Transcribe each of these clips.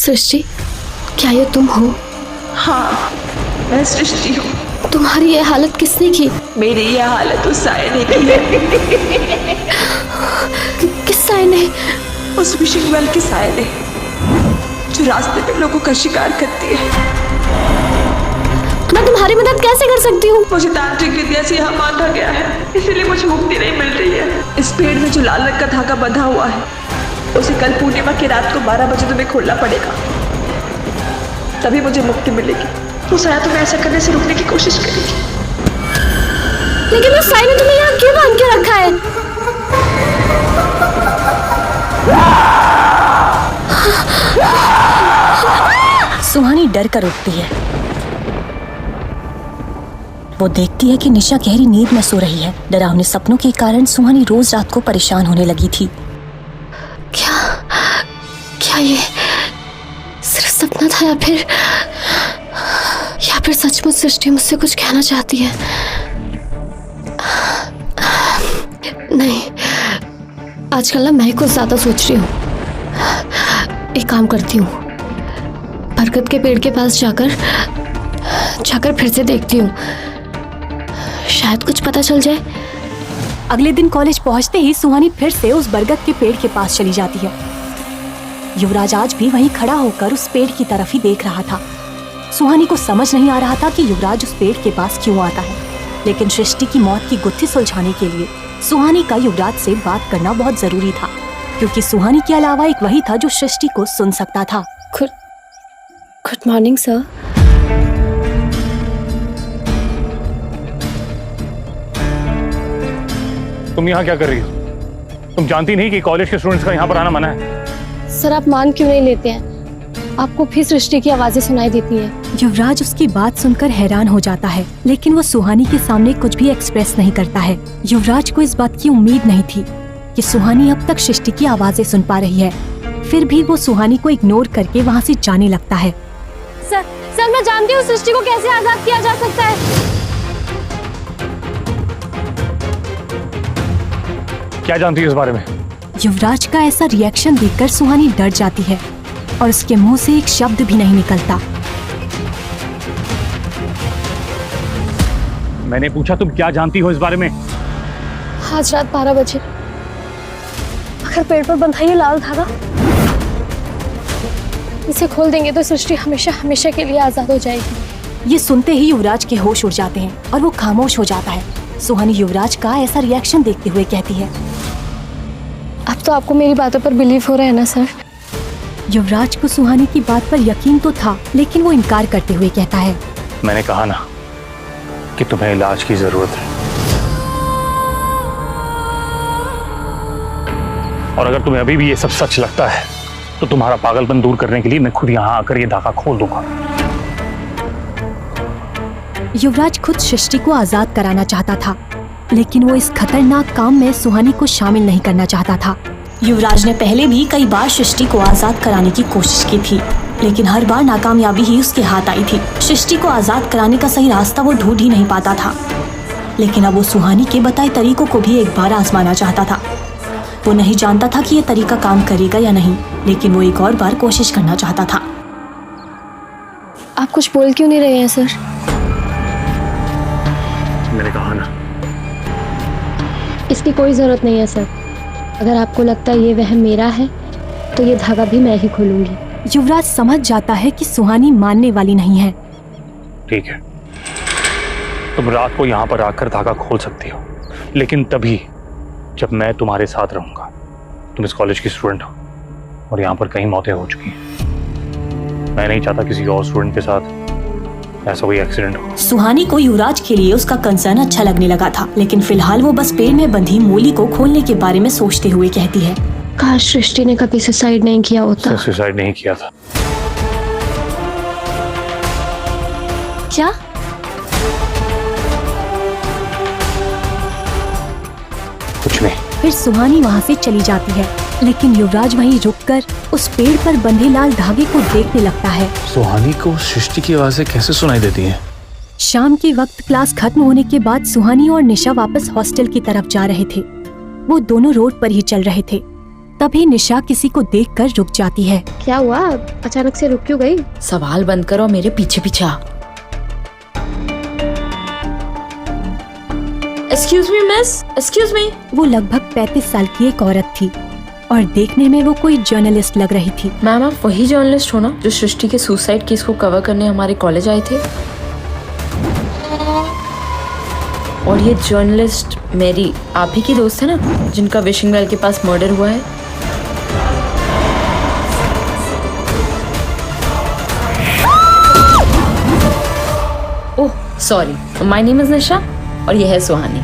सृष्टि, क्या ये तुम हो? हाँ, मैं सृष्टि हूँ। तुम्हारी ये हालत किसने की? मेरी ये हालत उस साय ने की है। किस साय ने? उस विशिंग वेल की साय ने, जो रास्ते में लोगों का शिकार करती है। मैं तुम्हारी मदद कैसे कर सकती हूँ? मुझे तांत्रिक विद्या से यहाँ बांधा गया है, इसीलिए मुझे मुक्ति नहीं मिल रही है। इस पेड़ में जो लाल रंग का धागा बंधा हुआ है, उसे कल पूर्णिमा की रात को 12 बजे तुम्हें खोलना पड़ेगा, तभी मुझे मुक्ति मिलेगी। तो साया तुम्हें ऐसा करने से रोकने की कोशिश करेगी। लेकिन उस साय ने तुम्हें यहाँ क्यों बांध के रखा है? सुहानी डर कर उठती है। वो देखती है कि निशा गहरी नींद में सो रही है। डरावने सपनों के कारण सुहानी रोज रात को परेशान होने लगी थी। क्या ये सिर्फ सपना था या फिर सचमुच सृष्टि मुझसे कुछ कहना चाहती है? नहीं, आजकल ना मैं कुछ ज्यादा सोच रही हूँ। एक काम करती हूँ, बरगद के पेड़ के पास जाकर फिर से देखती हूँ, शायद कुछ पता चल जाए। अगले दिन कॉलेज पहुंचते ही सुहानी फिर से उस बरगद के पेड़ के पास चली जाती है। युवराज आज भी वहीं खड़ा होकर उस पेड़ की तरफ ही देख रहा था। सुहानी को समझ नहीं आ रहा था कि युवराज उस पेड़ के पास क्यों आता है, लेकिन सृष्टि की मौत की गुत्थी सुलझाने के लिए सुहानी का युवराज से बात करना बहुत जरूरी था, क्योंकि सुहानी के अलावा एक वही था जो सृष्टि को सुन सकता था। Good morning sir. तुम यहाँ क्या कर रही हो? तुम जानती नहीं कि कॉलेज के स्टूडेंट्स का यहाँ पर आना मना है? सर, आप मान क्यों नहीं लेते हैं? आपको फिर सृष्टि की आवाजें सुनाई देती हैं। युवराज उसकी बात सुनकर हैरान हो जाता है, लेकिन वो सुहानी के सामने कुछ भी एक्सप्रेस नहीं करता है। युवराज को इस बात की उम्मीद नहीं थी कि सुहानी अब तक सृष्टि की आवाजें सुन पा रही है। फिर भी वो सुहानी को इग्नोर करके वहाँ से जाने लगता है। सर, मैं जानती हूँ सृष्टि को कैसे आजाद किया जा सकता है। क्या जानती है इस बारे में? युवराज का ऐसा रिएक्शन देखकर सुहानी डर जाती है और उसके मुंह से एक शब्द भी नहीं निकलता। मैंने पूछा तुम क्या जानती हो इस बारे में? आज रात 12 बजे अगर पेड़ पर बंधा ये लाल धागा, इसे खोल देंगे तो सृष्टि हमेशा हमेशा के लिए आजाद हो जाएगी। ये सुनते ही युवराज के होश उड़ जाते हैं और वो खामोश हो जाता है। सुहानी युवराज का ऐसा रिएक्शन देखते हुए कहती है, अब तो आपको मेरी बातों पर बिलीव हो रहा है ना सर? युवराज को सुहानी की बात पर यकीन तो था, लेकिन वो इनकार करते हुए कहता है, मैंने कहा ना कि तुम्हें इलाज की जरूरत है, और अगर तुम्हें अभी भी ये सब सच लगता है तो तुम्हारा पागलपन दूर करने के लिए मैं खुद यहाँ आकर ये धागा खोल दूंगा। युवराज खुद सृष्टि को आजाद कराना चाहता था, लेकिन वो इस खतरनाक काम में सुहानी को शामिल नहीं करना चाहता था। युवराज ने पहले भी कई बार सृष्टि को आजाद कराने की कोशिश की थी, लेकिन हर बार नाकामयाबी ही उसके हाथ आई थी। सृष्टि को आजाद कराने का सही रास्ता वो ढूंढ ही नहीं पाता था, लेकिन अब वो सुहानी के बताए तरीकों को भी एक बार आजमाना चाहता था। वो नहीं जानता था कि ये तरीका काम करेगा या नहीं, लेकिन वो एक और बार कोशिश करना चाहता था। आप कुछ बोल क्यों नहीं रहे हैं सर? मैंने कहा ना। इसकी कोई जरूरत नहीं है सर। अगर आपको लगता है ये वह मेरा है तो ये धागा भी मैं ही खोलूंगी। युवराज समझ जाता है कि सुहानी मानने वाली नहीं है। ठीक है, तुम रात को यहाँ पर आकर धागा खोल सकती हो, लेकिन तभी जब मैं तुम्हारे साथ रहूंगा। तुम इस कॉलेज की स्टूडेंट हो और यहाँ पर कई मौतें हो चुकी हैं। मैं नहीं चाहता किसी और स्टूडेंट के साथ ऐसा कोई एक्सीडेंट हो। सुहानी को युवराज के लिए उसका कंसर्न अच्छा लगने लगा था, लेकिन फिलहाल वो बस पेड़ में बंधी मूली को खोलने के बारे में सोचते हुए कहती है, काश सृष्टि ने कभी सुसाइड नहीं किया होता। सुसाइड नहीं किया था। क्या? कुछ नहीं। फिर सुहानी वहाँ से चली जाती है, लेकिन युवराज वहीं रुककर उस पेड़ पर बंधे लाल धागे को देखने लगता है। सुहानी को सृष्टि की आवाजें कैसे सुनाई देती हैं? शाम के वक्त क्लास खत्म होने के बाद सुहानी और निशा वापस हॉस्टल की तरफ जा रहे थे। वो दोनों रोड पर ही चल रहे थे। तभी निशा किसी को देखकर रुक जाती है। क्या हुआ, अचानक से रुक क्यों गई? सवाल बंद कर और मेरे पीछे पीछे आ। Excuse me miss, excuse me. वो लगभग 35 साल की एक औरत थी और देखने में वो कोई जर्नलिस्ट लग रही थी। मैम आप वही जर्नलिस्ट हो ना जो सृष्टि के सुसाइड केस को कवर करने हमारे कॉलेज आए थे? और ये जर्नलिस्ट मेरी आप ही की दोस्त है ना जिनका विशिंग वेल के पास मर्डर हुआ है? Oh sorry, my name is Nisha और ये है सुहानी।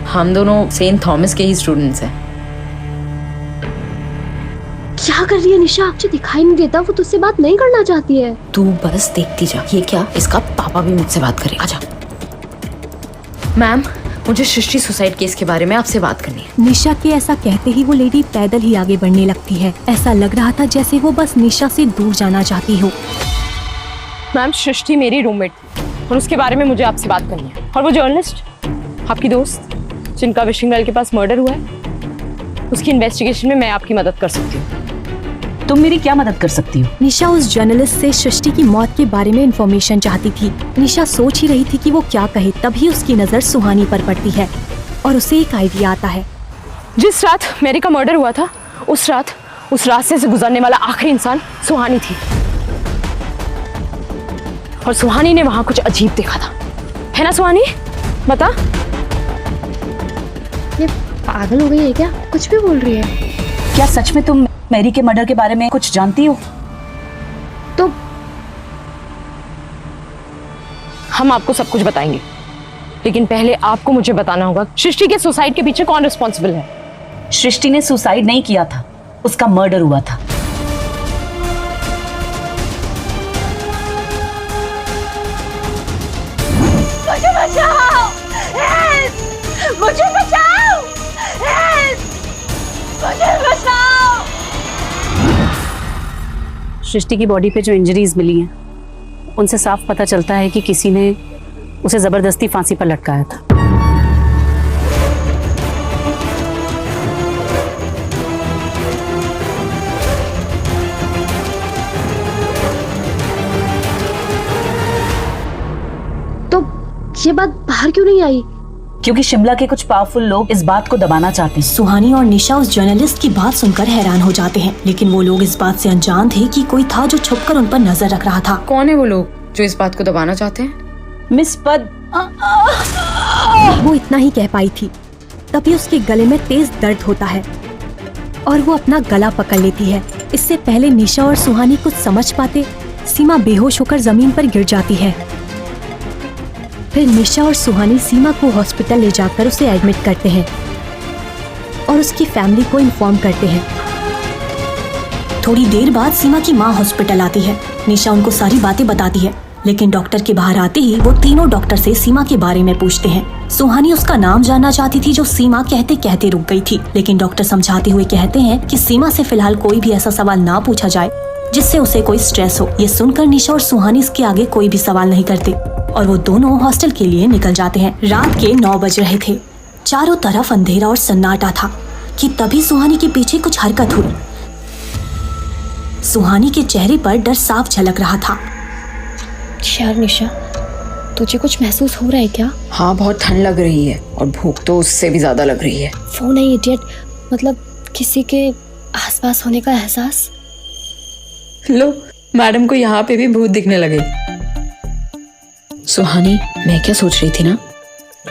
हम दोनों सेंट थॉमस के ही स्टूडेंट्स हैं। क्या कर रही है निशा? मुझे दिखाई नहीं देता वो तुझसे बात नहीं करना चाहती है। तू बस देखती जा। ये क्या, इसका पापा भी मुझसे बात करे। आजा। मैम मुझे सृष्टि सुसाइड केस के बारे में आपसे बात करनी है। निशा के ऐसा कहते ही वो लेडी पैदल ही आगे बढ़ने लगती है। ऐसा लग रहा था जैसे वो बस निशा से दूर जाना चाहती हो। मैम सृष्टि मेरी रूममेट और उसके बारे में मुझे आपसे बात करनी है। और वो जर्नलिस्ट आपकी दोस्त जिनका विशिंग वेल के पास मर्डर हुआ है, उसकी इन्वेस्टिगेशन में मैं आपकी मदद कर सकती हूँ। तुम मेरी क्या मदद कर सकती हो? निशा उस जर्नलिस्ट से सृष्टि की मौत के बारे में इंफॉर्मेशन चाहती थी। निशा सोच ही रही थी कि वो क्या कहे, तभी उसकी नजर सुहानी पर पड़ती है और उसे एक आइडिया आता है। जिस रात मेरी का मर्डर हुआ था उस रात उस रास्ते से गुजरने वाला आखिरी इंसान सुहानी थी और सुहानी ने वहां कुछ अजीब देखा था, है ना सुहानी? बता। ये पागल हो गई है क्या? कुछ भी बोल रही है। क्या सच में तुम मैरी के मर्डर के बारे में कुछ जानती हो? तो हम आपको सब कुछ बताएंगे, लेकिन पहले आपको मुझे बताना होगा सृष्टि के सुसाइड के पीछे कौन रिस्पॉन्सिबल है। सृष्टि ने सुसाइड नहीं किया था, उसका मर्डर हुआ था। मुझे बचाओ! मुझे बचाओ! मुझे बचाओ! सृष्टि की बॉडी पे जो इंजरीज मिली हैं, उनसे साफ पता चलता है कि किसी ने उसे जबरदस्ती फांसी पर लटकाया था। तो ये बात बाहर क्यों नहीं आई? क्योंकि शिमला के कुछ पावरफुल लोग इस बात को दबाना चाहते हैं। सुहानी और निशा उस जर्नलिस्ट की बात सुनकर हैरान हो जाते हैं, लेकिन वो लोग इस बात से अनजान थे कि कोई था जो छुपकर उन पर नजर रख रहा था। कौन है वो लोग जो इस बात को दबाना चाहते हैं? मिस पद, वो इतना ही कह पाई थी, तभी उसके गले में तेज दर्द होता है और वो अपना गला पकड़ लेती है। इससे पहले निशा और सुहानी कुछ समझ पाते, सीमा बेहोश होकर जमीन पर गिर जाती है। फिर निशा और सुहानी सीमा को हॉस्पिटल ले जाकर उसे एडमिट करते हैं और उसकी फैमिली को इन्फॉर्म करते हैं। थोड़ी देर बाद सीमा की माँ हॉस्पिटल आती है। निशा उनको सारी बातें बताती है, लेकिन डॉक्टर के बाहर आते ही वो तीनों डॉक्टर से सीमा के बारे में पूछते हैं। सुहानी उसका नाम जानना चाहती थी, जो सीमा कहते कहते रुक गई थी, लेकिन डॉक्टर समझाते हुए कहते हैं कि सीमा से फिलहाल कोई भी ऐसा सवाल ना पूछा जाए जिससे उसे कोई स्ट्रेस हो। ये सुनकर निशा और सुहानी इसके आगे कोई भी सवाल नहीं करते और वो दोनों हॉस्टल के लिए निकल जाते हैं। रात के 9 बज रहे थे। चारों तरफ अंधेरा और सन्नाटा था कि तभी सुहानी के पीछे कुछ हरकत हुई। सुहानी के चेहरे पर डर साफ झलक रहा था। यार निशा, तुझे कुछ महसूस हो रहा है क्या? हाँ बहुत ठंड लग रही है और भूख तो उससे भी ज्यादा लग रही है। फोन है इडियट, मतलब किसी के आसपास होने का एहसास। लो मैडम को यहाँ पे भी भूत दिखने लगे। सुहानी मैं क्या सोच रही थी ना,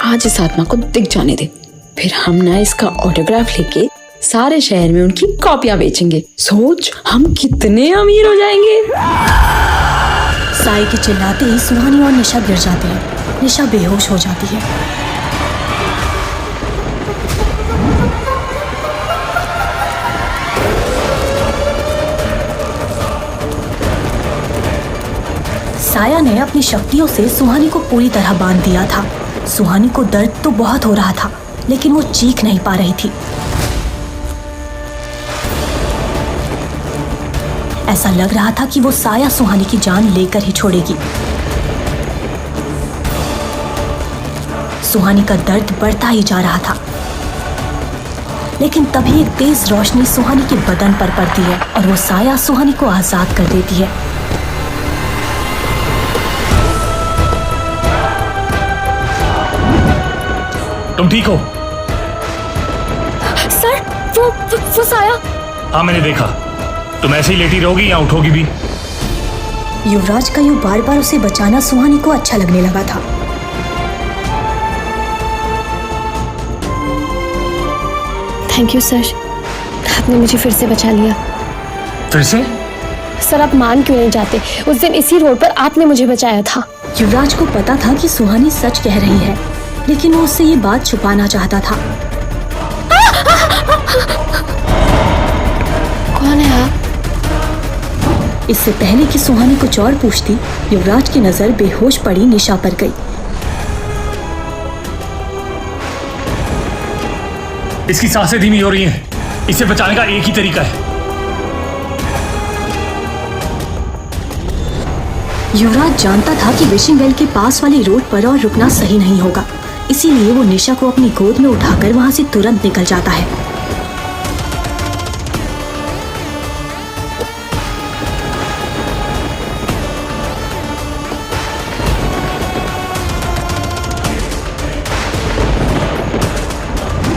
आज इस आत्मा को दिख जाने दे, फिर हम ना इसका ऑटोग्राफ लेके सारे शहर में उनकी कॉपियां बेचेंगे। सोच हम कितने अमीर हो जाएंगे। साई के चिल्लाते ही सुहानी और निशा गिर जाते हैं। निशा बेहोश हो जाती है। साया ने अपनी शक्तियों से सुहानी को पूरी तरह बांध दिया था। सुहानी को दर्द तो बहुत हो रहा था, लेकिन वो चीख नहीं पा रही थी। ऐसा लग रहा था कि वो साया सुहानी की जान लेकर ही छोड़ेगी। सुहानी का दर्द बढ़ता ही जा रहा था। लेकिन तभी एक तेज रोशनी सुहानी के बदन पर पड़ती है और वो साया सुहानी को आजाद कर देती है। तुम ठीक हो? सर वो साया। हाँ मैंने देखा। तुम ऐसे ही लेटी रहोगी या उठोगी भी? युवराज का यूं बार बार उसे बचाना सुहानी को अच्छा लगने लगा था। थैंक यू सर, आपने मुझे फिर से बचा लिया। फिर से? सर आप मान क्यों नहीं जाते? उस दिन इसी रोड पर आपने मुझे बचाया था। युवराज को पता था कि सुहानी सच कह रही है, लेकिन वो उससे ये बात छुपाना चाहता था। कौन है आप? इससे पहले कि सुहानी कुछ और पूछती, युवराज की नजर बेहोश पड़ी निशा पर गई। इसकी सांसें धीमी हो रही हैं। इसे बचाने का एक ही तरीका है। युवराज जानता था कि विशिंग वेल के पास वाली रोड पर और रुकना सही नहीं होगा, इसीलिए वो निशा को अपनी गोद में उठाकर वहां से तुरंत निकल जाता है।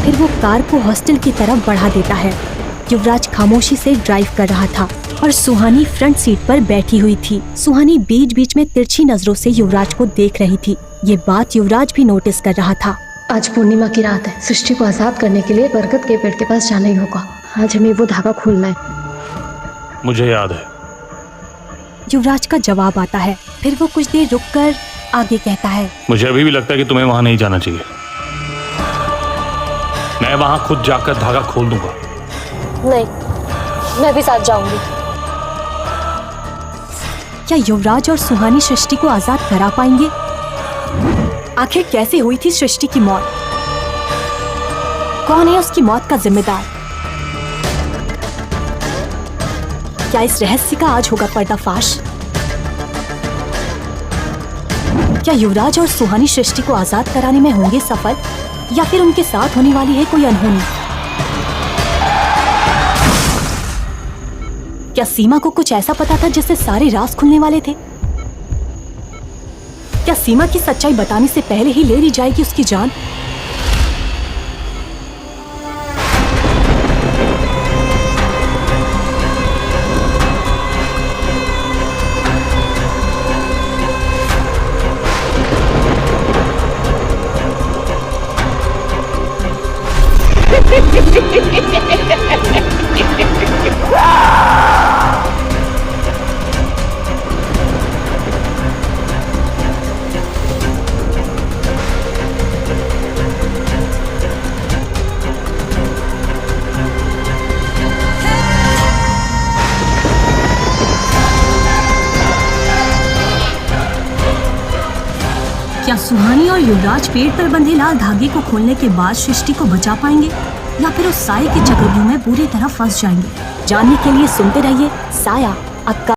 फिर वो कार को हॉस्टल की तरफ बढ़ा देता है। युवराज खामोशी से ड्राइव कर रहा था और सुहानी फ्रंट सीट पर बैठी हुई थी। सुहानी बीच बीच में तिरछी नजरों से युवराज को देख रही थी। ये बात युवराज भी नोटिस कर रहा था। आज पूर्णिमा की रात है। सृष्टि को आजाद करने के लिए बरगद के पेड़ के पास जाना ही होगा। आज हमें वो धागा खोलना है। मुझे याद है। युवराज का जवाब आता है। फिर वो कुछ देर रुककर आगे कहता है, मुझे अभी भी लगता है कि तुम्हें वहां नहीं जाना चाहिए। मैं वहां खुद जाकर धागा खोल दूंगा। नहीं, मैं भी साथ जाऊंगी। क्या युवराज और सुहानी सृष्टि को आजाद करा पाएंगे? आखिर कैसे हुई थी सृष्टि की मौत? कौन है उसकी मौत का जिम्मेदार? क्या इस रहस्य का आज होगा पर्दाफाश? क्या युवराज और सुहानी सृष्टि को आजाद कराने में होंगे सफल, या फिर उनके साथ होने वाली है कोई अनहोनी? क्या सीमा को कुछ ऐसा पता था जिससे सारे राज खुलने वाले थे? क्या सीमा की सच्चाई बताने से पहले ही ले ली जाएगी उसकी जान? क्या सुहानी और युवराज पेड़ पर बंधे लाल धागे को खोलने के बाद सृष्टि को बचा पाएंगे, या फिर उस साये के चक्रव्यूह में बुरी तरह फंस जाएंगे? जानने के लिए सुनते रहिए साया, आपका